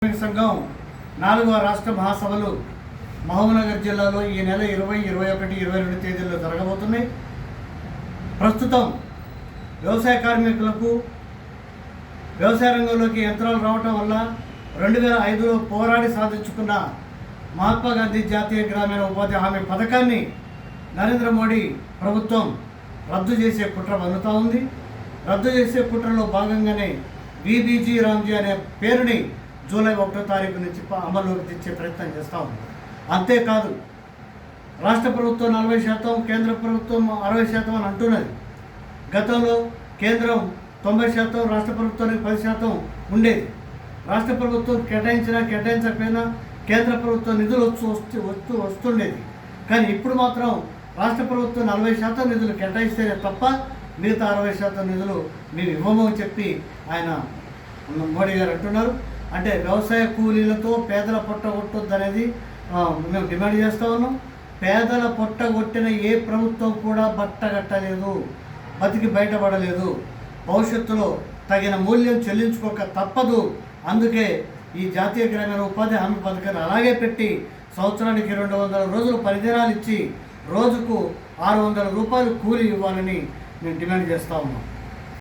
సంఘం 4వ రాష్ట్ర మహాసభలు మహబూబ్నగర్ జిల్లాలో ఈ నెల 20, 21, 22 తేదీల్లో జరగబోతున్నాయి. ప్రస్తుతం వ్యవసాయ కార్మికులకు వ్యవసాయ రంగంలోకి యంత్రాలు రావటం వల్ల 2005లో పోరాడి సాధించుకున్న మహాత్మా గాంధీ జాతీయ గ్రామీణ ఉపాధి హామీ పథకాన్ని నరేంద్ర మోడీ ప్రభుత్వం రద్దు చేసే కుట్ర పన్నుతూ ఉంది. రద్దు చేసే కుట్రలో భాగంగానే బీబీజీ రామ్జీ అనే పేరుని జూలై 1వ తారీఖు నుంచి అమల్లోకి తెచ్చే ప్రయత్నం చేస్తూ ఉంది. అంతేకాదు రాష్ట్ర ప్రభుత్వం 40%, కేంద్ర ప్రభుత్వం 60% అని అంటున్నది. గతంలో కేంద్రం 90%, రాష్ట్ర ప్రభుత్వానికి 10% ఉండేది. రాష్ట్ర ప్రభుత్వం కేటాయించకపోయినా కేంద్ర ప్రభుత్వం నిధులు వస్తుండేది. కానీ ఇప్పుడు మాత్రం రాష్ట్ర ప్రభుత్వం 40% నిధులు కేటాయిస్తేనే తప్ప మిగతా 60% నిధులు మేము ఇవ్వము అని చెప్పి ఆయన మోడీ గారు అంటున్నారు. అంటే వ్యవసాయ కూలీలతో పేదల పొట్ట కొట్టొద్దు అనేది మేము డిమాండ్ చేస్తూ ఉన్నాం. పేదల పొట్ట కొట్టిన ఏ ప్రభుత్వం కూడా బట్టగట్టలేదు, బతికి బయటపడలేదు. భవిష్యత్తులో తగిన మూల్యం చెల్లించుకోక తప్పదు. అందుకే ఈ జాతీయ గ్రామీణ ఉపాధి హామీ పథకాన్ని అలాగే పెట్టి సంవత్సరానికి 200 రోజులు పరిధినాలు ఇచ్చి రోజుకు 600 రూపాయలు కూలీ ఇవ్వాలని మేము డిమాండ్ చేస్తూ ఉన్నాం.